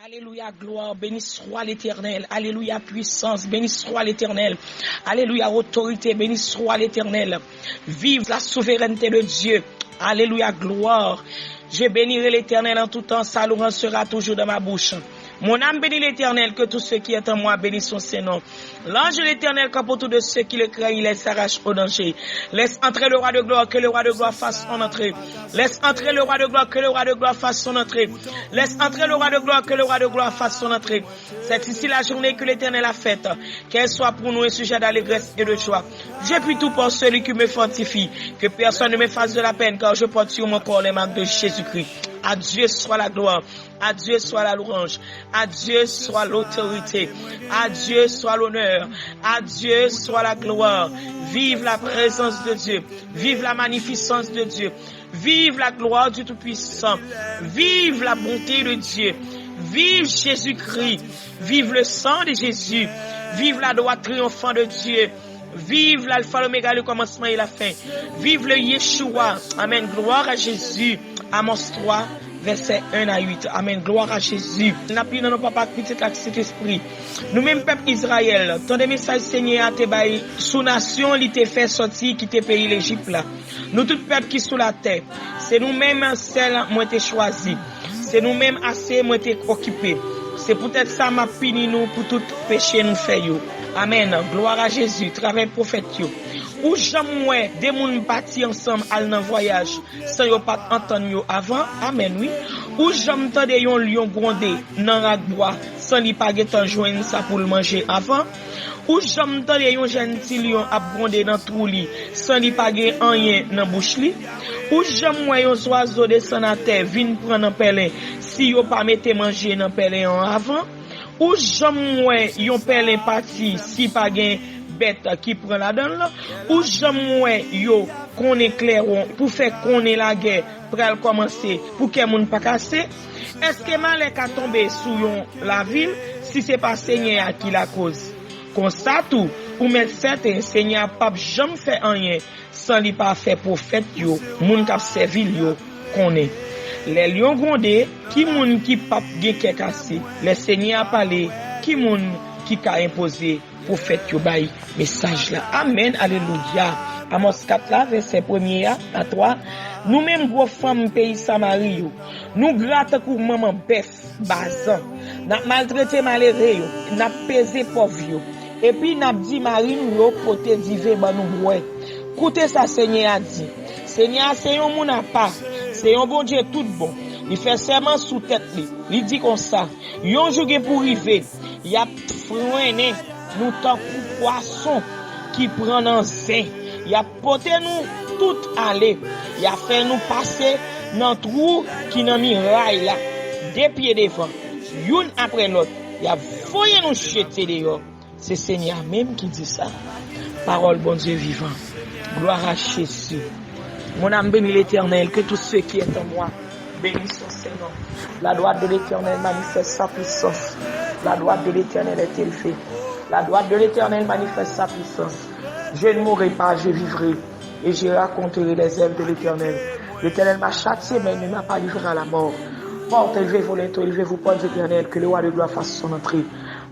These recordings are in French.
Alléluia, gloire, béni soit l'Éternel. Alléluia, puissance, béni soit l'Éternel. Alléluia, autorité, béni soit l'Éternel. Vive la souveraineté de Dieu. Alléluia, gloire. Je bénirai l'Éternel en tout temps, sa louange sera toujours dans ma bouche. Mon âme bénit l'Éternel, que tout ce qui est en moi bénisse son Seigneur. L'ange de l'Éternel campe autour de ceux qui le craignent, il les s'arrache au danger. Laisse entrer le roi de gloire, que le roi de gloire fasse son entrée. Laisse entrer le roi de gloire, que le roi de gloire fasse son entrée. Laisse entrer le roi de gloire, que le roi de gloire fasse son entrée. C'est ici la journée que l'Éternel a faite, qu'elle soit pour nous un sujet d'allégresse et de joie. Je puis tout pour celui qui me fortifie, que personne ne me fasse de la peine, car je porte sur mon corps les marques de Jésus-Christ. À Dieu soit la gloire, à Dieu soit la louange, à Dieu soit l'autorité, à Dieu soit l'honneur, à Dieu soit la gloire. Vive la présence de Dieu, vive la magnificence de Dieu, vive la gloire du Tout-Puissant, vive la bonté de Dieu, vive Jésus-Christ, vive le sang de Jésus, vive la droite triomphante de Dieu. Vive l'alpha, l'oméga, le commencement et la fin. Vive le Yeshua. Amen. Gloire à Jésus. Amos 3, verset 1 à 8. Amen. Gloire à Jésus. N'appuie dans nos papas, petit avec cet esprit. Nous-mêmes, peuple Israël, ton des messages Seigneur, te bail, sous nation, il te fait sortir, qui te pays l'Égypte là. Nous, tout peuple qui sous la terre, c'est nous-mêmes, celles, moi, t'es choisi. C'est nous-mêmes assez, moi, t'es occupé. C'est peut-être ça m'a puni nous pour tout péché nous fait yo. Amen. Gloire à Jésus. Travail prophète yo. Ou jamais des moun parti ensemble al nan voyage sans yo pas entendre yo avant. Amen oui. Ou jamais tande yon lion gronder nan rak bois sans li pa getan joindre ça pour le manger avant. Ou jamais tande yon gentil lion ap gronder dans trou li sans li pa gen rien nan bouche li. Ou jamais yon oiseau descend à terre vinn prendre un pelin si yo pas mette manger dans pelin avant. Ou jamais yon pelin parti si pa gen bête qui prend la donne là. Ou jamais yo connaît clairon pour faire connaît la guerre pour elle commencer pour que moun pas casser. Est-ce que malek a tombé sous yon la ville si c'est pas Seigneur qui la cause? Comme ça tout pour mettre certain Seigneur pas jamais fait rien sans li pas fait prophète yo moun k'ap servi yo connaît. Les lions grondés, qui moun qui pape gen kè cassé. Les Seigneur a parlé, qui moun qui ka imposé prophète yo bay message là. Amen, alléluia. Amos 4 là, verset 1er à 3. Nous même gros femmes pays Samarie yo. Nous gratte kou maman bœuf, bazan. N'a maltraité malheureux yo, n'a pesé pauvre yo. Et puis n'a dit Marie nous yo pote dive ba nous boire. Écoutez ça Seigneur a dit. Seigneur c'est un moun à part. C'est un bon Dieu tout bon. Il fait serment sous tête li. Il dit comme ça. Yon jour pour river, y a freiné nous tant pour poisson qui prend dans zin. Y a porté nous tout aller. Y a fait nous passer dans trou qui nan miraille là. Des pieds devant. Yon après l'autre. Y a voyé nous jeter dehors. C'est Seigneur même qui dit ça. Parole bon Dieu vivant. Gloire à Jésus. Mon âme bénit l'Éternel, que tous ceux qui est en moi bénissent son Seigneur. La droite de l'Éternel manifeste sa puissance. La droite de l'Éternel est élevée. La droite de l'Éternel manifeste sa puissance. Je ne mourrai pas, je vivrai et je raconterai les œuvres de l'Éternel. L'Éternel m'a châtié, mais il ne m'a pas livré à la mort. Porte, élevez-vous lento, élevez-vous, porte l'Éternel, que le roi de gloire fasse son entrée.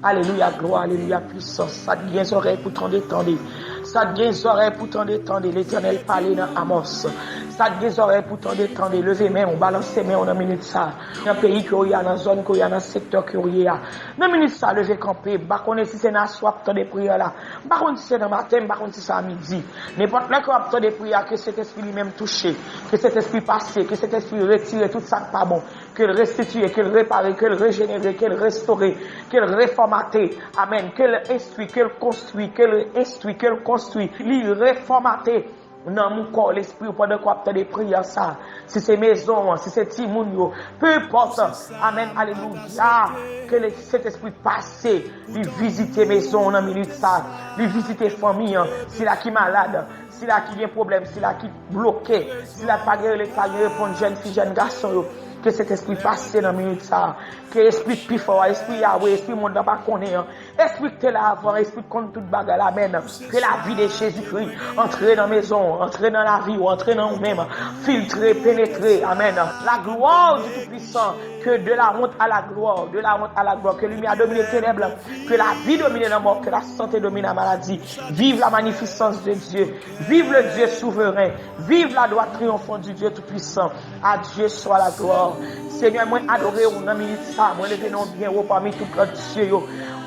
Alléluia, gloire, alléluia, puissance. Ça te bien oreilles pour t'en détendre. Ça te bien oreilles pour t'en détendre. L'Éternel parlait dans Amos. Ça te bien oreilles pour t'en détendre. Levez main, on balance main, on a minute ça. Dans le pays qu'il y a, dans la zone qu'il y a, dans le secteur qu'il y a. Dans minute ça, levez camper. Par contre, si c'est dans la soirée, t'as des prières là. Par contre, si c'est dans le matin, par contre, si c'est à midi. N'importe là qu'on a t'as des prières, que cet esprit lui-même touché, que cet esprit passé, que cet esprit retiré, tout ça pas bon. Que le restituer, que le réparer, que le régénérer, que le restaurer, que le réformater. Amen. Que le instruit, que le construit, que le instruit, que le construit. Le réformater. Dans mon corps, l'esprit, pendant qu'on a des prières, ça. Si c'est maison, si c'est timoun, peu importe. Amen. Alléluia. Que cet esprit passé, lui visiter maison, dans minute ça. Lui visiter famille, si là qui est malade. Si là qui a un problème, si là qui est bloqué. Si là pas guéri, les pas répondre jeune fille, jeune garçon. Que cet esprit passe dans minute ça. Que esprit plus fort, esprit Yahweh, esprit monde pas connaître. Esprit que là avant, esprit contre toute bagarre amen. Que la vie de Jésus-Christ entre dans la maison, entre dans la vie, entre dans nous-mêmes, filtrer, pénétrer. Amen. La gloire du Tout-Puissant, que de la honte à la gloire, de la honte à la gloire, que la lumière domine les ténèbres, que la vie domine la mort, que la santé domine la maladie. Vive la magnificence de Dieu. Vive le Dieu souverain. Vive la droite triomphante du Dieu Tout-Puissant. À Dieu soit la gloire. Seigneur, moi adoré ou dans minute ça, moi lever non bien haut parmi tout le Dieu.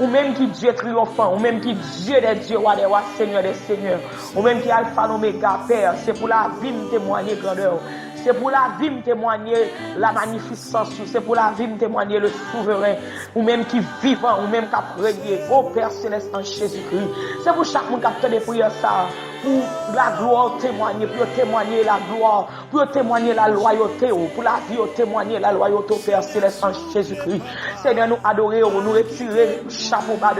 Ou même qui Dieu triomphant, ou même qui Dieu des dieux, roi des rois, Seigneur des seigneurs. Ou même qui Alpha l'Oméga, Père. C'est pour la vie me témoigner grandeur. C'est pour la vie me témoigner la magnificence. C'est pour la vie me témoigner le souverain. Ou même qui vivant, ou même qui a régné. Ô Père Céleste en Jésus-Christ. C'est pour chaque monde qui a fait des prières ça. Pour la gloire témoigner, pour témoigner la gloire, pour témoigner la loyauté, pour la vie, témoigner la loyauté au Père Céleste en Jésus-Christ. Seigneur, nous adorer, nous retirer le chapeau bas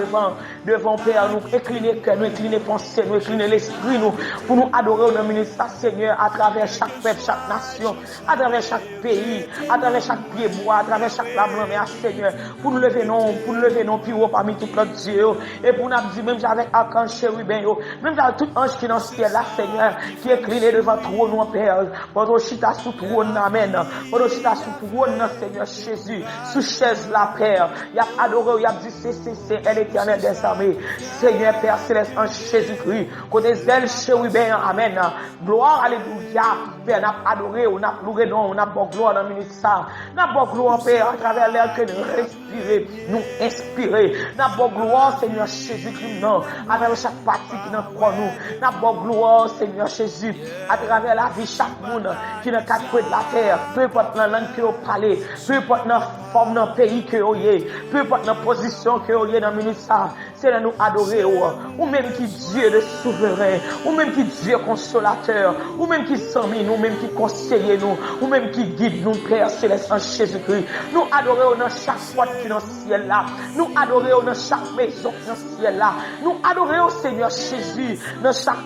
devant Père, nous incliner cœur, nous incliner pensée, nous incliner l'esprit, nous, pour nous adorer au ministère, Seigneur, à travers chaque peuple, chaque nation, à travers chaque pays, à travers chaque pied bois, à travers chaque lame, Seigneur, pour nous lever non, plus haut parmi tout notre Dieu, et pour nous dire, même avec archange chérubin, même avec tout ange qui dans le ciel, là, Seigneur, qui est incliné devant trône, mon Père, votre chita sous trône, amen, votre chita sous trône, Seigneur Jésus, sous chaise la Père, il a adoré, il a dit, c'est l'éternel des armées, Seigneur Père Céleste en Jésus-Christ, côté zèle chérubin, amen, gloire, alléluia, Père, n'a adoré, on a loué, non, on a bon gloire dans le ministère, n'a bon gloire, Père, à travers l'air que nous respirer, nous inspirer, n'a bon gloire, Seigneur Jésus-Christ, non, à travers chaque partie qui nous croit, nous, n'a bon gloire, Seigneur Jésus, à travers la vie, chaque monde qui est dans quatre coins de la terre, peu importe la langue que vous parlez, peu importe la forme dans le pays que vous avez, peu importe la position que vous avez dans le ministère, c'est de nous adorer, ou même qui Dieu de souverain, ou même qui Dieu consolateur, ou même qui s'amie, ou même qui conseille nous, ou même qui guide nous, Père Céleste en Jésus-Christ. Nous adorer dans chaque porte qui est dans le ciel là, nous adorer dans chaque maison qui est dans le ciel là, nous adorer au Seigneur Jésus dans chaque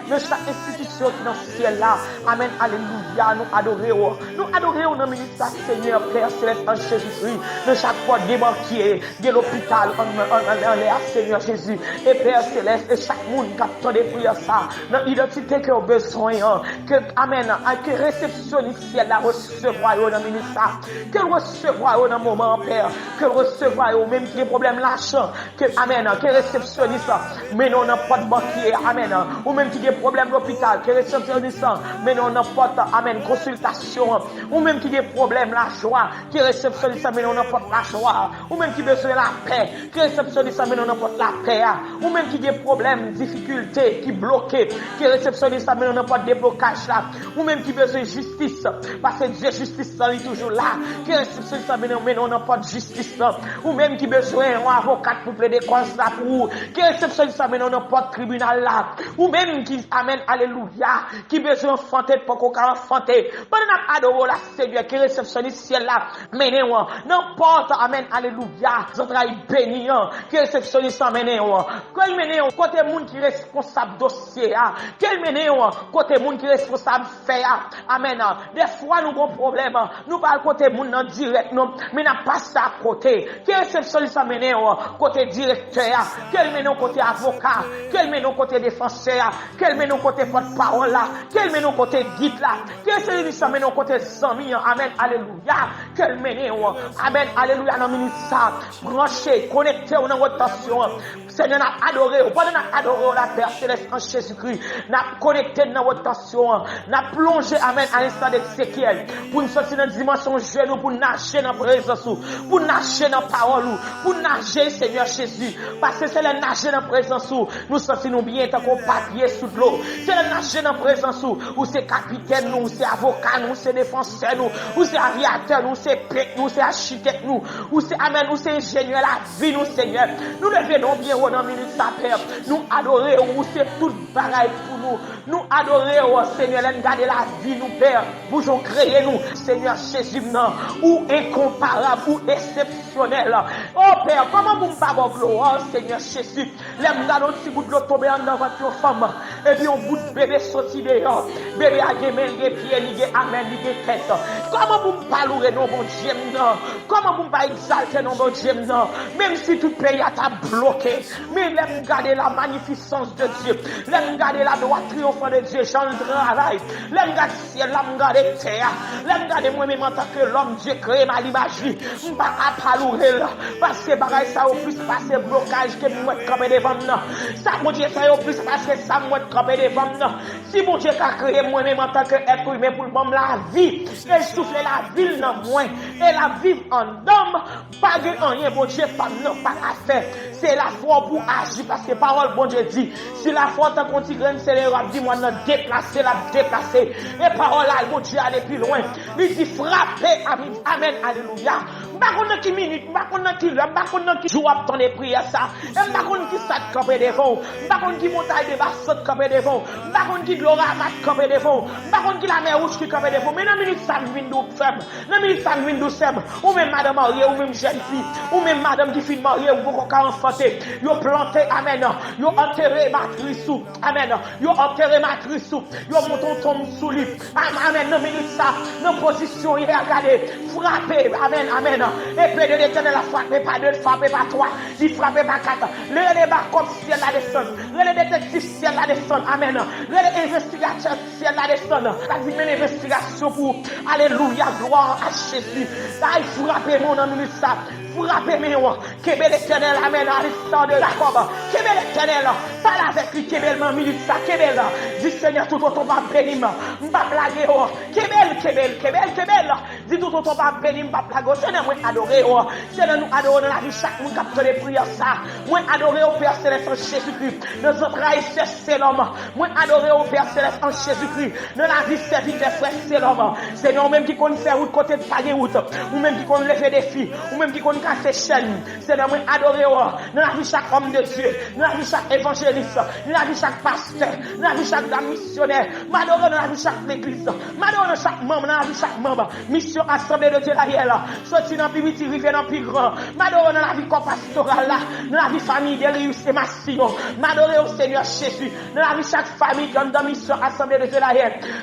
institution qui est dans le ciel là. Amen, alléluia, nous adorer dans le ministère Seigneur, Père Céleste en Jésus-Christ, dans chaque porte des banquiers, de l'hôpital en l'air, Seigneur Jésus, et Père Céleste, et chaque monde qui a des prières ça, dans l'identité que vous avez besoin, que, amen, que réceptionniste ciel là, recevoir dans le ministère, que recevoir dans le moment, Père, que recevoir même qui a des problèmes l'argent, que, amen, que réceptionniste, mais non, n'a pas de banquier, amen, ou même qui a des problèmes l'hôpital, que réceptionniste, mais non, n'a pas de, amen, consultation, ou même qui a des problèmes la joie, qui réceptionniste, mais non, n'a pas de la joie, ou même qui a besoin de la paix, qui réceptionniste, mais non, n'a pas de la paix, ou même qui a des problèmes, difficultés, qui bloquent, qui réceptionniste, mais non, n'a pas de déblocage là, ou même qui a besoin de justice, parce que Dieu justice là, il est toujours là, qui réceptionniste, mais non, n'a pas de justice là, ou même qui a besoin d'un avocat pour plaider cause là pour, qui réceptionniste, mais non, n'a pas de tribunal là, ou même qui, amen, alléluia, qui a besoin d'enfanter, pour qu'on enfanter, pendant qu'on adore la Seigneur, qui réceptionniste ciel là, mais non, n'importe, amen, alléluia, travail béni, qui réceptionniste, mais non, quel mené, côté monde qui est responsable dossier, quel mené, côté monde qui est responsable faire, amen, des fois nous avons problème, nous parlons côté monde en direct, non, mais n'a pas ça à côté, quel réceptionniste, mené, côté directeur, quel mené, côté avocat, quel mené, côté défenseur, quel mené, côté porte-parole là, quel mené, côté guide là, quel réceptionniste, mené, côté zami, amen, alléluia, quel mené, amen, alléluia, dans le ministère, branché, connecté dans votre tension, Seigneur, n'a adoré, pendant n'a adoré la Père Céleste en Jésus-Christ, n'a connecté dans votre tension, n'a plongé, amen, à l'instant d'Ézéchiel, pour nous sortir dans la dimension genou, pour nager dans la présence, pour nager dans la parole, pour nager, Seigneur Jésus, parce que c'est le nager dans la présence, nous sortons nous bien, tant qu'on papier sous l'eau, c'est le nager dans la présence, où c'est capitaine, nous, c'est avocat, nous, c'est défenseur, nous, ou c'est aviateur, nous, c'est pète, nous, c'est architecte, nous, ou c'est, amen, nous, c'est ingénieur, la vie, nous, Seigneur, nous devenons bien dans le ministère, Père, nous adorer, ou c'est tout pareil pour nous adorer, oh Seigneur, garder la la vie nous Père, vous ont créé nous, Seigneur Jésus, ou incomparable, ou exceptionnel. Oh Père, comment vous me parlez gloire, Seigneur Jésus, l'aime dans notre petit bout de l'eau tomber dans votre femme, et puis on bout de bébé sorti dehors, bébé a gemel, les pieds, les amen, les tête. Comment vous me parlez non, bon Dieu, comment vous me parlez exalter non, bon Dieu, même si tout pays a bloqué, mais l'aime garder la magnificence de Dieu, l'aime garder la droite triomphante de Dieu, j'en travail, l'aime garder ciel, l'aime garder terre, l'aime garder moi-même en tant que l'homme, Dieu créé ma l'imagerie, m'pas à palourer là, parce que bagaille ça au plus passer blocage que moi camper devant nous. Ça mon Dieu ça au plus passer ça moi camper devant nous. Si mon Dieu a créé moi-même en tant que être humain pour bon la vie, et souffler la vie dans moi et la vivre en homme, pas de rien bon Dieu pas non pas à faire. C'est la foi pour agir parce que parole bon Dieu dit, si la foi t'en continue c'est le rap dit moi non déplacer la déplacer et parole là bon Dieu aller plus loin. Il dit frapper amen alléluia. Pas qu'on qui minute, pas qu'on qui là, pas qu'on qui joue à ton prière ça. Et pas qu'on qui s'at camper devant, pas qu'on qui montagne de basse camper devant, pas qu'on qui l'orama camper devant, pas qu'on qui la mer rouge qui camper devant. Mais dans minute ça window femme, dans minute ça window femme, ou même madame mariée ou même jeune fille, ou même madame qui fin mariée ou beaucoup qu'à enfanter, yo planté amen, yo enterré matrice sous, amen, yo enterré matrice sous, yo monton tombe sous lui. Amen, dans minute ça, dans position il regarder, frapper, amen, amen. Et puis de l'éternel a frappé pas deux, frappé pas trois, il frappé pas quatre. Le débat comme ciel la descend, le détective ciel la descend, amen. Le investigateur ciel la descend. La vie une investigation pour alléluia, gloire à Jésus. Là il frappé mon nom minute ça. Frappez moi, Kébé l'éternel, amen, à l'histoire de Jacob. Kébé l'éternel, parle avec lui, Kébé le minute ça, Kébé là. Dis Seigneur, tout autant va bénir, m'pa blaguer, Kébé, dis tout autant va bénir, m'pa blaguer. Seigneur, moi adorer, Seigneur, nous adorer dans la vie, chaque monde qui a les prières ça. Moi adorer au Père Céleste en Jésus-Christ. Dans notre rail, c'est l'homme. Moi adorer au Père Céleste en Jésus-Christ. Dans la vie, serviteur, frère, c'est l'homme. Seigneur, même qui connaît faire route côté de payer route, ou même qui connaît lever des filles, ou même qui connaît casser chaîne. Seigneur, moi adorer dans la vie chaque homme de Dieu, dans la vie chaque évangéliste, dans la vie chaque pasteur, dans la vie chaque dame missionnaire, m'adorer dans la vie chaque église, m'adorer dans chaque membre, dans la vie chaque membre, mission assemblée de Dieu là, sortir dans plus petit, river dans plus grand, m'adorer dans la vie pastorale là, dans la vie famille de Rius et Massillon, m'adorer au Seigneur Jésus, dans la vie chaque famille qui est dans mission assemblée de Dieu là,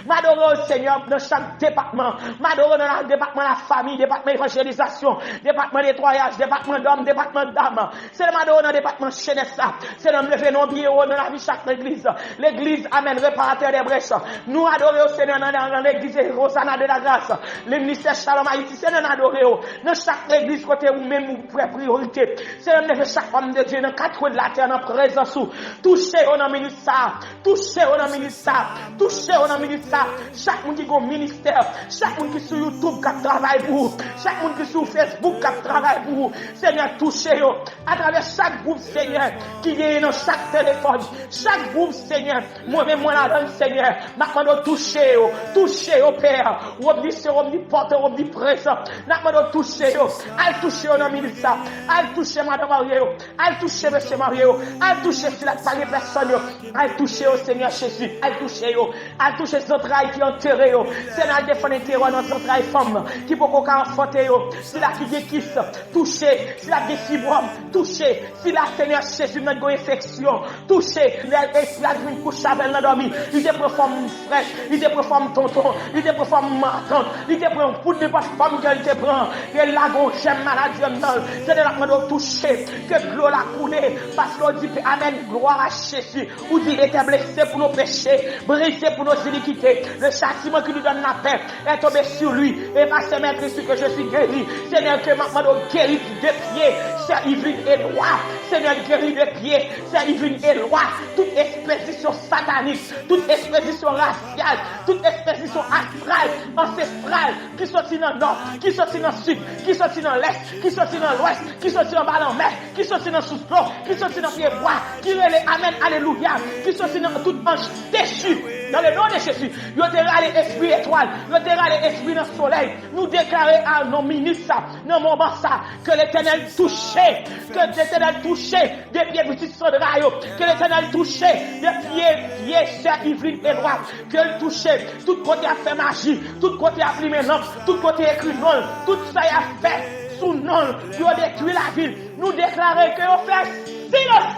m'adorer au Seigneur dans chaque département, m'adorer dans le département de la famille, département d'évangélisation, département des département d'hommes, département d'âmes. C'est le madon dans le département jeunesse. C'est le lever non bien dans la vie chaque église. L'église, amen, réparateur des brèches. Nous adorons au Seigneur dans l'église Rosanna de la grâce. Le ministère Shalom Haïti, c'est nous adorons. Dans chaque église, côté où même nous prenons priorité. C'est le lever chaque homme de Dieu dans quatre coins de la terre, dans présence. Touchez au ministre ça. Touchez au ministre ça. Touchez au ministre ça. Chaque monde qui a un ministère. Chaque monde qui est sur YouTube qui travaille pour vous. Chaque monde qui est sur Facebook qui travaille pour vous. Seigneur, touchez-vous à travers chaque groupe, Seigneur, qui est dans chaque téléphone. Chaque groupe, Seigneur, moi-même, moi là-dedans, Seigneur, maintenant, touchez-vous, Père, omniscient, omnipotent, omniprésent. Maintenant, touchez-vous, allez toucher au nom de ça, allez toucher Madame Mario, allez toucher Monsieur Mario, allez toucher si la parole personne, allez toucher au Seigneur Jésus, allez toucher ce trail qui est enterré, Seigneur, défendre l'intérieur dans ce trail femme, qui peut qu'on enfanter, si la qui déquisse, toucher, si la défibrome, toucher, si la Seigneur Jésus n'a pas d'infection, toucher, l'esprit a une couche avec l'endormi, il te forme frère, il te forme tonton, il te forme tante, il te prend pour ne pas femme qu'elle te prend, et là, j'aime maladie, c'est de la main toucher, que l'eau l'a coulé, parce qu'on dit, amen, gloire à Jésus, ou dit, il était blessé pour nos péchés, brisé pour nos iniquités, le châtiment qui nous donne la paix est tombé sur lui, et par ses mains, Christ, que je suis guéri, Seigneur, que maintenant, guéri de pied, c'est Yveline et loi, Seigneur, guéri de pied, c'est Yveline et loi, toute expédition satanique, toute expédition raciale, toute expédition astrale, ancestrale, qui sortit dans le nord, qui sortit dans le sud, qui sortit dans l'est, qui sortit dans l'ouest, qui sortit dans bas en mer, qui sortit dans sous l'eau, qui sortit dans pied bois, qui relève, amen, alléluia, qui sortit dans tout ange déchu, dans le nom de Jésus. Yo te râlé esprit étoile, yo te râlé esprit dans le soleil. Nous déclarer à nos minutes ça, dans le moment ça, que l'Éternel touchait, que l'Éternel touchait des pieds petits Sandra, que l'Éternel touchait des pieds sœur Yveline et droite, que le touchait, tout côté a fait magie, tout côté a pris maintenant, tout côté écrit non, tout ça a fait sous nom, qui a détruit la ville. Nous déclarer que on fait silence.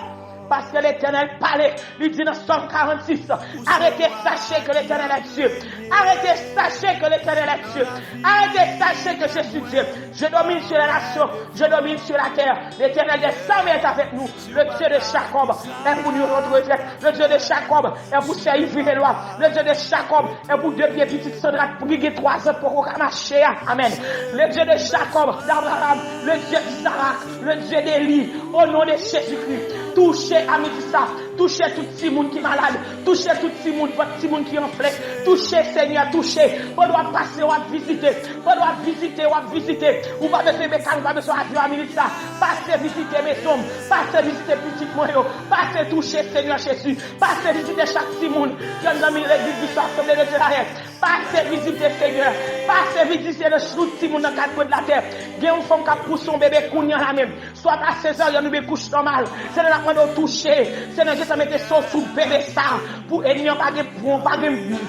Parce que l'Éternel parlait, lui dit dans Somme 46, arrêtez, sachez que l'Éternel est Dieu. Arrêtez, sachez que l'Éternel est Dieu. Arrêtez, sachez que je suis Dieu. Je domine sur les nations, je domine sur la terre. L'Éternel des armées est avec nous. Le Dieu de Jacob est pour nous retrouver. Le Dieu de Jacob est pour se Yves et Loire. Le Dieu de Jacob est pour deux pieds petites Sandra pour gagner 3 ans pour marcher. Amen. Le Dieu de Jacob, d'Abraham, le Dieu d'Isaac, le Dieu d'Élie, au nom de Jésus-Christ. Touchez Amétissa, touchez tout petit monde qui est malade, touchez tout petit monde, votre petit monde qui est en flèche, touchez Seigneur, touchez. On doit passer, on va visiter, on doit visiter, on va visiter. Ou pas besoin de mécanique, pas besoin d'avion Amétissa. Passez visiter mes hommes, passez visiter petit moyen, passez toucher Seigneur Jésus, passez visiter chaque petit monde qui est dans l'église du Assemblée de Dieu. Passez visiter Seigneur, passez visiter le petit monde dans le cadre de la terre. Bien une femme qui pousse son bébé cognant la même, soit à 16 heures, il y a une couche normale. C'est là qu'on toucher, c'est là que ça mette son sous bébé ça, pour ennemi pas de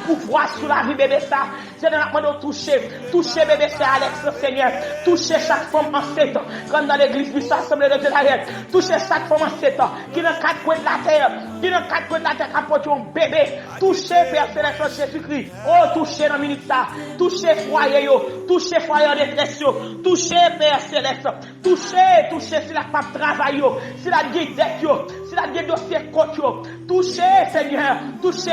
pouvoir sur la vie bébé ça. C'est là qu'on toucher bébé ça Alex Seigneur, toucher chaque femme enceinte, comme dans l'église du Assemblée de Dieu derrière, toucher chaque femme enceinte, qui dans 4 coins de la terre, qui apporte un bébé, toucher Père Céleste Jésus-Christ, oh toucher dans minute ça, toucher foyer en détresse, toucher Père Céleste, toucher si la femme travaille, si la guide si la guide dossier côte, toucher Seigneur, toucher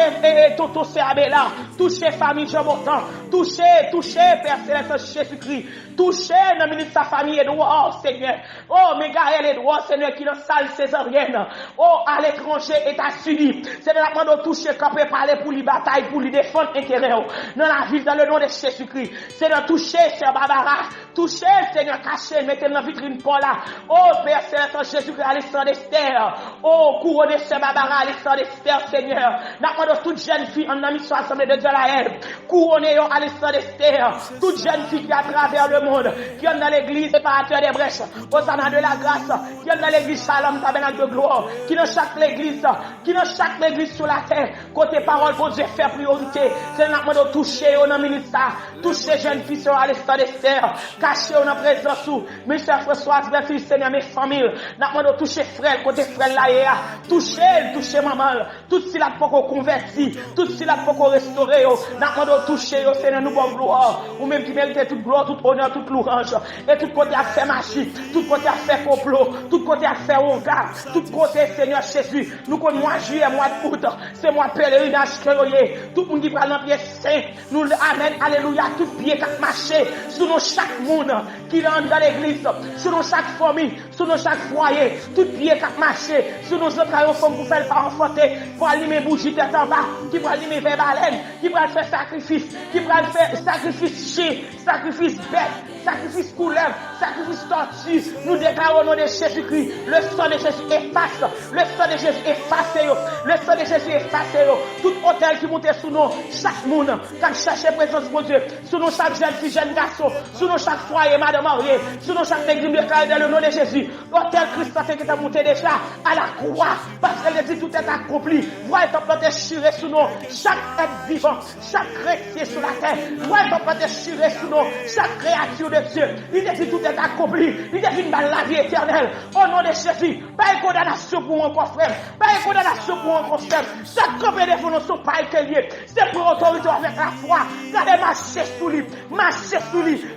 Toto Serabella, toucher famille Jean-Botan, toucher Père Céleste Jésus-Christ, toucher dans minute sa famille Edouard, Seigneur, oh Mégaël Edouard, Seigneur, qui dans salle césarienne, oh à l'étranger, États-Unis, Seigneur, la toucher quand peut parler pour lui bataille, pour lui défendre intérêt, dans la ville, dans le nom de Jésus-Christ, Seigneur, toucher Sœur Barbara, toucher Seigneur, caché, mettez dans la vitrine pour là, oh Père Céleste Jésus-Christ, Alexandre Esther, oh couronne Sœur Barbara, Alexandre Esther, Seigneur, n'a toute jeune fille en ami sur l'Assemblée de Dieu la haine, couronne Alexandre Esther, toute jeune fille qui est à travers le monde, qui est dans l'église séparateur des brèches, Hosanna de la grâce, qui est dans l'église Shalom, tabernacle de gloire, qui dans chaque église sur la terre, côté parole pour Dieu faire priorité, c'est n'a pas toucher au nom ministère, toucher jeune fille sur Alexandre Esther, caché au nom présence sous, ministère François, merci Seigneur, mes familles, n'a pas toucher frère, côté frère là, toucher maman, tout si la pour converti, tout si la pour restaurer, n'a pas toucher au Seigneur, nous bonne gloire, ou même qui mérite toute gloire, toute honneur, toute louange, et tout côté à faire magie, tout côté à faire complot, tout côté à faire regard, tout côté Seigneur Jésus, nous connaissons mois juillet, mois d'août, c'est mois pèlerinage que tout le monde qui prend dans pied saint, nous amen, alléluia, tout pied qui marché, sur nous chaque monde qui rentre dans l'église, sur nous chaque famille, sur nous chaque foyer, tout pied qui marché, sur nous autres femmes pour faire le pas enfanter, pour allumer bougie tête en bas, qui pour allumer vers baleine, qui pour faire sacrifice, qui pour faire sacrifice chien, sacrifice bête, sacrifice couleuvre, sacrifice tortue, nous déclarons au nom de Jésus-Christ, le sang de Jésus efface, le sang de Jésus efface, le sang de Jésus efface, tout hôtel qui monte sous nous, chaque monde, qui cherche présence de Dieu, sous nous chaque jeune fille, jeune garçon, sous nous chaque foyer, madame mariée, sous nous chaque église déclarée dans le nom de Jésus, l'hôtel Christ qui est monté déjà à la croix, parce qu'elle dit tout est accompli, voyez ton plan déchiré sous nous, chaque être vivant, chaque chrétien sur la terre, voyez ton plan déchiré sous nous, chaque créature de Dieu, il dit tout est accompli, il dit une balle la vie éternelle, au nom de Jésus, pas de condamnation pour un frère, pas de condamnation pour un frère, chaque copé de fonds sont pas lié, c'est pour autorité avec la foi, regardez marcher sous lui,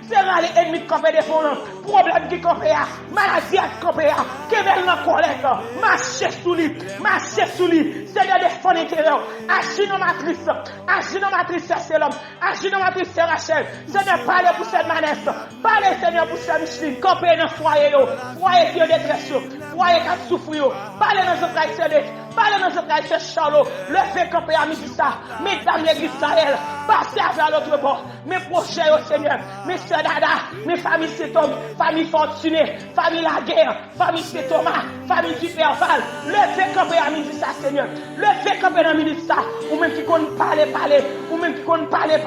c'est là les ennemis de copé de fonds, problème qui copé à, maladie à copé à, québelle dans colère, marcher sous lui, Seigneur des fonds intérieurs, agis dans matrice, c'est l'homme, agis dans matrice, c'est Rachel, Seigneur, parlez pour cette manesse, parlez Seigneur pour cette Micheline, copé dans foyer qui est détresse, foyer qui a souffert, parlez dans ce frère, Parlez dans ce cas, c'est Charlot. Levez camper à midi ça. Mesdames l'église Sahel. Passez vers l'autre bord. Mes prochains au Seigneur. Mes soeurs Dada. Mes familles Sétom. Famille Fortunée. Famille La Guerre. Famille Sétoma. Famille Superval. Levez camper à midi ça, Seigneur. Levez camper à midi ça. Ou même qui compte parler. Ou même qui compte parler.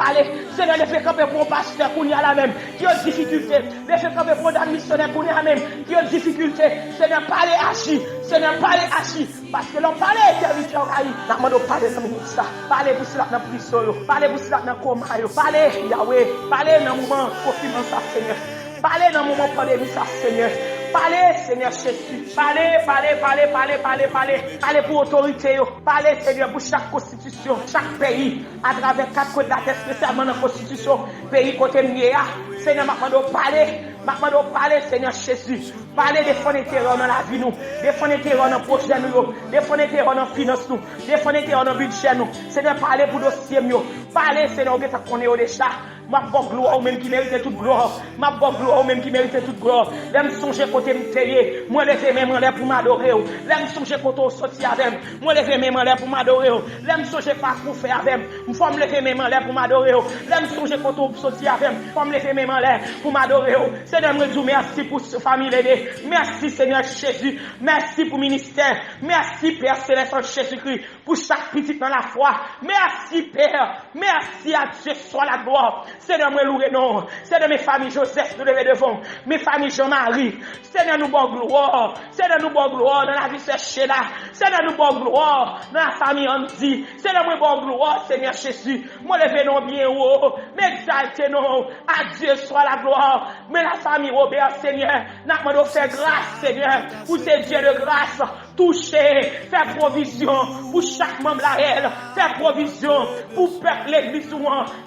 Seigneur, levez camper pour un pasteur qu'on y a la même. Qui a difficulté. Levez camper pour un missionnaire qu'on y a la même. Qui a difficulté. Seigneur, parlez agir. Seigneur, parlez agir. Parce que l'on parle éternité en Haïti. N'a pas parler dans minute ça. Parlez pour cela dans prison. Parlez pour cela dans coma. Parlez Yahweh. Parlez dans moment confinement ça, Seigneur. Parlez dans moment pandémie ça, Seigneur. Parlez, Seigneur Jésus. Parlez. Parlez pour l'autorité. Parlez, Seigneur, pour chaque constitution, chaque pays, à travers 4 codes d'attente, spécialement dans la constitution, pays côté Mia. Seigneur, parlez, Seigneur Jésus. Parlez des fonds d'intérêt dans la vie, nous. Des fonds d'intérêt dans le projet, nous. Des fonds d'intérêt dans la finance, nous. Des fonds d'intérêt dans le budget, nous. Seigneur, parlez pour dossier, nous. Parlez, Seigneur, que ça connaît au déjà. Ma bonne gloire, ou même qui mérite toute gloire. Ma bonne gloire, ou même qui mérite toute gloire. L'aime songer côté m'tailler. Moi, lever mes mains pour m'adorer. L'aime songer côté sorti avec. Moi, lever mes mains pour m'adorer. L'aime songer pas pour faire avec. Moi, me lever mes mains pour m'adorer. L'aime songer côté sorti avec. Moi, me lever mes mains pour m'adorer. Seigneur, me dis merci pour cette famille aidée. Merci, Seigneur Jésus. Merci pour le ministère. Merci, Père Céleste en Jésus-Christ. Pour chaque petit dans la foi. Merci, Père. Merci à Dieu, soit la gloire. Seigneur, me louer non. Seigneur, mes familles Joseph, nous lever devant. Mes familles Jean-Marie. Seigneur, nous bon gloire. Seigneur, nous bon gloire dans la vie de Sheila. Seigneur, nous bon gloire dans la famille Andy. Seigneur, nous bon gloire, Seigneur Jésus. Moi, lever non bien haut. M'exalter non. À Dieu soit la gloire. Mais la famille Robert, Seigneur, n'a pas fait grâce, Seigneur. Pour ces dieux de grâce. Toucher, faire provision pour chaque membre la elle, faire provision pour peuple l'église,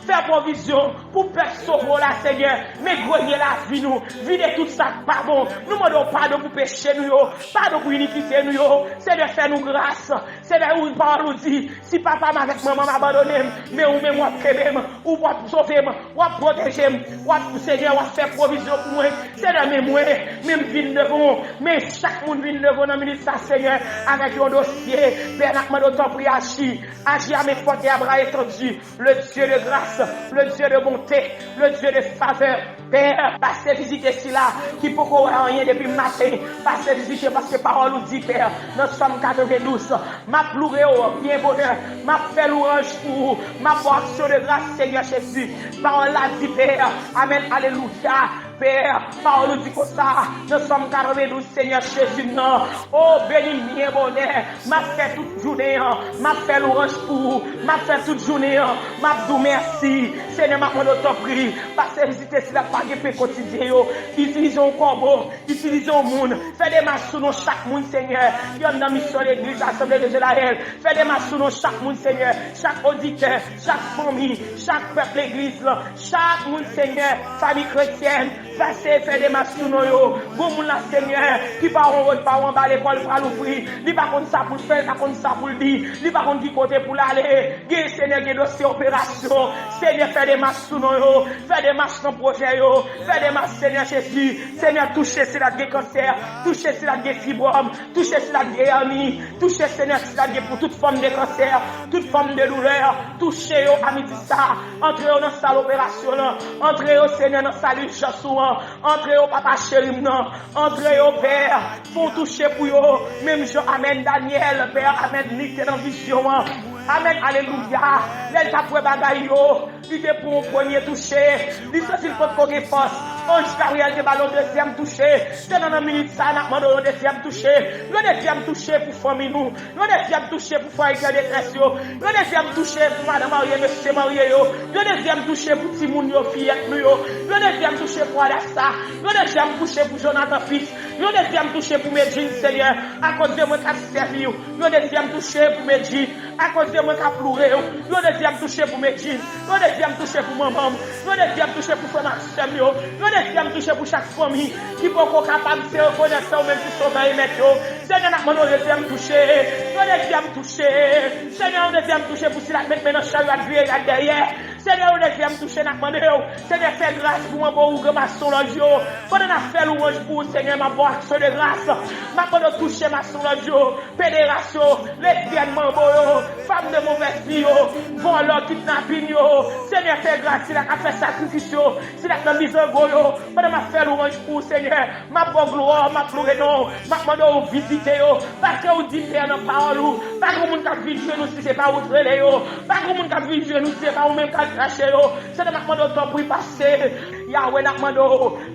faire provision pour peuple sauver la Seigneur, mais grogner la vie nous, vider tout ça, pardon, nous demandons pardon pour péché nous, pardon pour iniquité nous, c'est de faire nous grâce, c'est de où parole nous dit, si papa avec maman m'abandonne, mais ou même moi même, ou moi sauver, ou protéger, ou Seigneur, ou faire provision pour moi, c'est de même ville devant, mais chaque monde vient devant dans le ministère Seigneur. Avec un dossier, Père, nous t'en prie, agis à mes fortes et à bras étendus, le Dieu de grâce, le Dieu de bonté, le Dieu de faveur. Père, passez visiter cela qui peut avoir rien depuis le matin. Passez visiter parce que parole nous dit, Père, nous sommes 92. Ma pleuré bien bonheur, ma fait louange pour ma portion de grâce, Seigneur Jésus. Parole l'a dit, Père. Amen, alléluia. Père, parole nous dit comme ça, nous sommes 92, Seigneur Jésus, non. Oh, béni, bien bonheur, m'a fait toute journée, m'a fait l'orange pour, m'a fait toute journée, m'a dit merci, Seigneur, m'a demandé ton prix, parce que visiter si la pague quotidien, utilisons un combo, utilisons le monde, fais des marches sur nous chaque monde, Seigneur, il y a une mission de l'église, l'Assemblée de Israël, fais des marches sur nous chaque monde, Seigneur, chaque auditeur, chaque famille, chaque peuple l'église, chaque monde, Seigneur, famille chrétienne, passez, fais des marches sur nous, bon monde là, Seigneur, qui part en route, part en bas, l'école pour l'ouvrir, il pas contre ça pour le faire, pas contre ça pour le dire, il pas contre qui côté pour l'aller, Seigneur, qui dossier opération, Seigneur, fais des marches sur nous, fais des marches dans le projet, fais des marches, Seigneur Jésus, Seigneur, touchez si la cancer, touchez si la fibrome, touchez si la hernie, touchez, Seigneur, si la pour toute forme de cancer, toute forme de douleur, touchez, à midi ça, entrez dans la salle opération, entrez au Seigneur, dans la salle Joshua, entrez au Papa Chérim, entrez au Père, pour toucher pour eux, même je amène Daniel, Père, amène Nick dans vision, amen, alléluia, les tapoué bagaille, il est pour un premier toucher, il s'il faut qu'on ait force, Ange Gabriel de ballon deuxième touché, c'est dans une minute ça, n'a demandé le deuxième touché, le deuxième touché pour famille nous, le deuxième touché pour faire éclair des tresses, le deuxième touché pour madame mariée, monsieur marié, le deuxième touché pour Timoun yo, fillette nous, le deuxième touché pour Adassa, le deuxième touché pour Jonathan fils, le deuxième touché pour Medjin Seigneur, à cause de moi qui a servi, le deuxième touché pour Medjin, à cause de moi qui a pleuré, le deuxième touché pour Medjin, le deuxième touché pour maman, le deuxième touché pour frère Maxime, le deuxième touché pour chaque famille qui peut être capable de se reconnaître ou même de sauver et mettre. Seigneur, nous avons le deuxième touché, le deuxième touché, Seigneur, le deuxième touché pour si la mettre maintenant chariot à griller là derrière. Seigneur, nous devons toucher notre demande. Seigneur, fais grâce pour un bon maçon l'ange. Pendant qu'on fait louange pour Seigneur, ma bonne action de grâce. Ma bonne toucher maçon l'ange. Fédération, lesbiennement, femmes de mauvaise vie, voleurs, kidnapping. Seigneur, fais grâce. Il a fait sacrifice. Il a fait mise en goyo. Pendant qu'on fait louange pour Seigneur, ma bonne gloire, ma gloire, non. Ma bonne visiter. Parce que vous dites dans la parole. Pas que vous avez vu nous si c'est pas vous traiter. Pas que vous avez vu nous si c'est pas vous même qui cracher. C'est de ma demande pour y passer. Yahweh, n'a demandé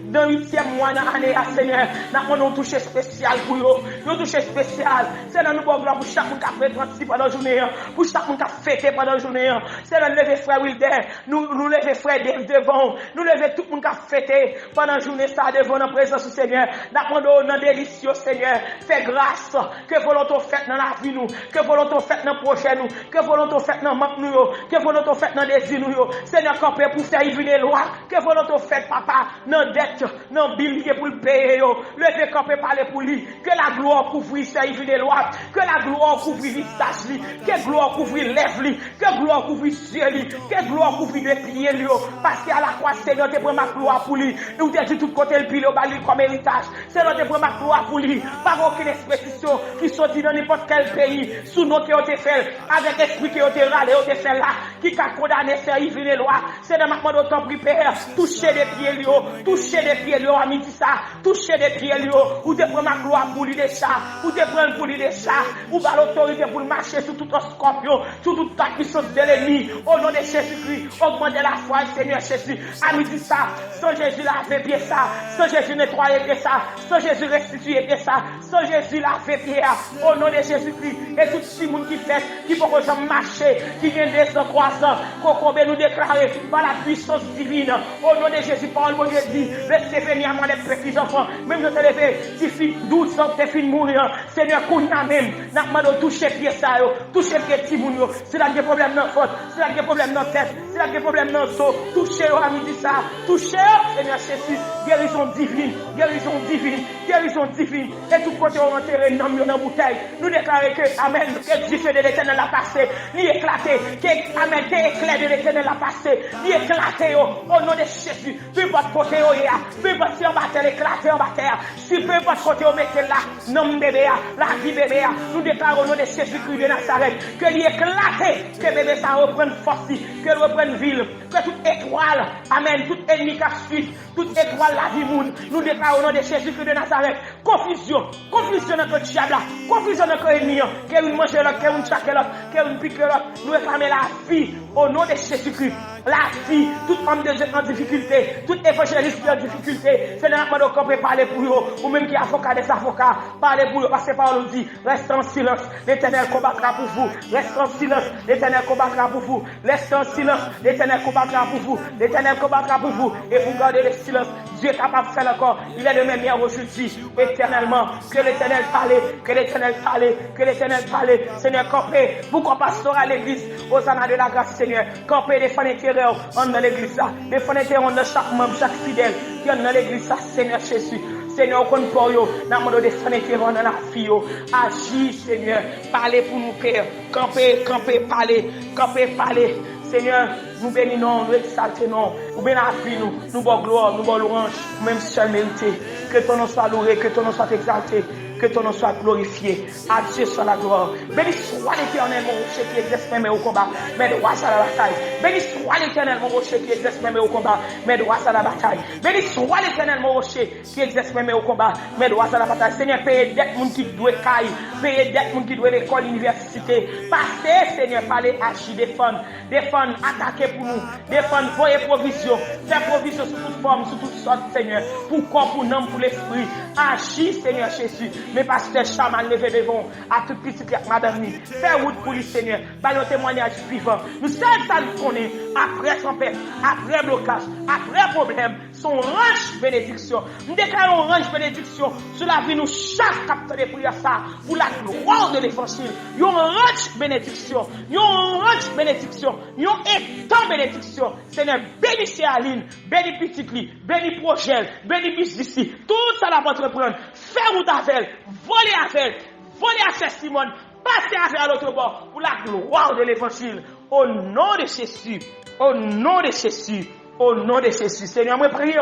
dans le 8e mois de l'année, Seigneur, n'a demandé un toucher spécial pour eux. Un toucher spécial. C'est dans nous pour chaque monde qui a fait 36 pendant la journée. Pour chaque monde qui a fêté pendant la journée. C'est dans lever frère Wilder. Nous lever frère Dave devant. Nous lever tout le monde qui a fêté pendant la journée. Ça devant la présence du Seigneur. N'a demandé dans délicieux Seigneur. Fais grâce. Que volonté faite dans la vie nous. Que volonté faite dans le prochain nous. Que volonté faite dans le manque nous. Que volonté faite dans le désir nous. Seigneur, campé pour faire y venir loi. Que volonté faite, papa, dans dette, dans billet pour le payer. Levez campé parler pour lui. Que la gloire couvre ça y venir loi. Que la gloire couvre visage lui. Que gloire couvre lèvres lui. Que gloire couvre ciel lui. Que gloire couvre les pieds lui. Parce qu'à la croix, Seigneur, te prend ma gloire pour lui. Nous te dit tout côté le pile au bali comme héritage. Seigneur, te prend ma gloire pour lui. Pas aucune expédition qui sortit dans n'importe quel pays. Sous nos qui ont été fait. Avec l'esprit qui ont été râlé, ont été fait là. Qui a condamné ça y venir loi. C'est dans ma main d'autant plus père. Toucher des pieds lui. Toucher des pieds lui. À midi ça. Toucher des pieds lui. Ou te prend ma gloire pour lui des chats. Ou te prendre pour lui des chats. Ou par l'autorité pour marcher sur tout un scorpion. Sur toute ta puissance de l'ennemi. Au nom de Jésus-Christ. Augmentez la foi, Seigneur Jésus. À midi ça. Sans Jésus laver pied ça. Sans Jésus nettoyer pied ça. Sans Jésus restituer pied ça. Sans Jésus laver pied. Au nom de Jésus-Christ. Et tout ce monde qui fait. Qui peut marcher. Qui vient des croissants. Qu'on nous déclarer par la puissance divine. Au nom de Jésus, parole, mon Dieu dit. Laissez venir à moi les petits enfants. Même nous te lever. Si fi 12 ans, t'es fin mourir. Seigneur, qu'on a même. N'a pas toucher pied ça. Toucher pied petit moun. C'est là qu'il y a problème dans la faute. C'est là qu'il y a problème dans la tête. C'est là qu'il y a problème dans le dos. Touchez à midi ça. Touchez, Seigneur Jésus. Guérison divine. Guérison divine. Guérison divine. Et tout côté on enterré dans la bouteille. Nous déclarons que, Amen, que Dieu de l'éternel a passé. Ni éclaté. Que, Amen, que éclair de l'éternel a passé. Ni éclaté au nom de Jésus. Peu importe côté au ya. Peu importe si on va éclater en bataille. Si peu importe côté on mette là. Non bébé, la vie bébé. Nous déclarons au nom de Jésus-Christ de Nazareth. Que l'y éclaté. Que bébé ça reprenne force. Que reprenne ville. Que toute étoile. Amen. Toute ennemi qui suit. Toute étoile la vie monde. Nous déclarons au nom de Jésus-Christ de Nazareth. Confusion. Confusion dans le diable. Confusion dans l'ennemi. Que nous mangeons l'autre. Que nous chaque l'autre. Que nous piquons l'autre. Nous réclamons la vie au nom de Jésus-Christ. La vie, toute homme de Dieu en difficulté, tout évangéliste en difficulté, c'est là qu'on peut parler pour eux, ou même qui est avocat des avocats, parler pour eux, parce que par nous dit, restez en silence, l'Éternel combattra pour vous, restez en silence, l'Éternel combattra pour vous, restez en silence, l'Éternel combattra pour vous, l'Éternel combattra pour vous, et vous gardez le silence, Dieu est capable de faire encore, il est le même hier aujourd'hui, éternellement, que l'Éternel parle, que l'Éternel parle, que l'Éternel parle, Seigneur, campez, vous qu'on passerez à l'église, aux années de la grâce, Seigneur, campez des fenêtres dans l'église là, les fenêtres dans chaque membre, chaque fidèle qui est dans l'église là, Seigneur Jésus. Seigneur, qu'on pour yo, n'a demandé des fenêtres dans la vie, agis, Seigneur, parlez pour nous, Père, campez, parlez. Seigneur, nous bénissons, nous exaltons, nous bénissons, nous bonne gloire, nous bonne louange, même si tu mérité. Que ton nom soit loué, que ton nom soit exalté, que ton nom soit glorifié. À Dieu soit la gloire. Béni soit l'Éternel, mon rocher qui exerce même au combat, mais droit à la bataille. Béni soit l'Éternel, mon rocher qui exerce même au combat, mais droit à la bataille. Béni soit l'Éternel, mon rocher qui exerce même au combat, mais droit à la bataille. Seigneur, paye dette moun qui doit caille, paye dette moun qui doit l'école, l'université. Passez, Seigneur, parler, agir, défendre, attaquer pour nous, défendre, voyer provision, faire provision sous toute forme, sous toute sorte, Seigneur, pour corps, pour l'âme, pour l'esprit. Agis, Seigneur Jésus. Mais pasteur Chaman levé devant à toute petite madame ni. Fais route pour lui, Seigneur. Par le témoignage suivant. Nous savons ça nous connaît. Après tempête, après blocage, après problème, son range bénédiction. Nous déclarons range bénédiction sur la vie nous chaque capteur de prière ça pour la gloire de l'évangile. Yon range bénédiction. Yon range bénédiction. Yon étant bénédiction. Seigneur, bénissez Aline, bénis Petit Li, bénis Projet, bénis Business. Tout ça la va entreprendre. Fais route avec elle, voler avec Simone, passer avec à l'autre bord pour la gloire de l'évangile. Au nom de Jésus. Au nom de Jésus. Au nom de Jésus. Seigneur, moi prie.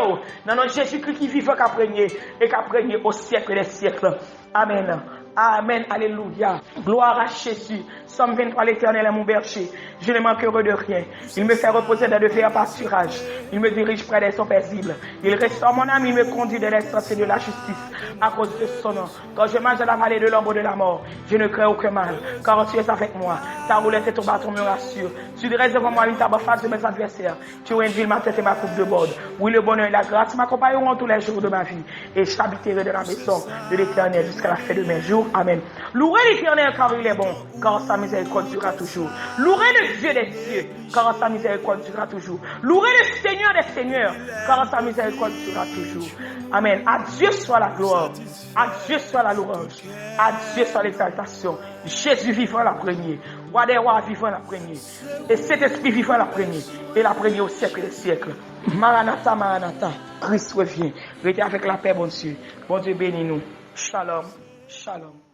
Dans notre Jésus-Christ qui vit, qu'a prégné et qu'a prégné au siècle des siècles. Amen. Amen. Alléluia. Gloire à Jésus. Somme 23, l'Éternel est mon berger. Je ne manquerai de rien. Il me fait reposer dans de verts pâturages. Il me dirige près des eaux paisibles. Il restaure mon âme. Il me conduit dans les sentiers de la justice. À cause de son nom. Quand je marche dans la vallée de l'ombre de la mort, je ne crains aucun mal. Car tu es avec moi. Ta roulette et ton bâton me rassurent. Tu dresses devant moi une table face de mes adversaires. Tu réduis ma tête et ma coupe de bord. Oui, le bonheur et la grâce m'accompagneront tous les jours de ma vie. Et j'habiterai dans la maison de l'Éternel jusqu'à la fin de mes jours. Amen. Louez l'Éternel car il est bon, car sa miséricorde durera toujours. Louez le Dieu des dieux, car sa miséricorde durera toujours. Louez le Seigneur des seigneurs, car sa miséricorde durera toujours. Amen. À Dieu soit la gloire, à Dieu soit la louange, à Dieu soit l'exaltation. Jésus vivant la première, roi des rois vivant la première, et cet esprit vivant la première, et la première au siècle des siècles. Maranatha, Maranatha, Christ revient. Restez avec la paix, bon Dieu. Bon Dieu bénis nous. Shalom, shalom.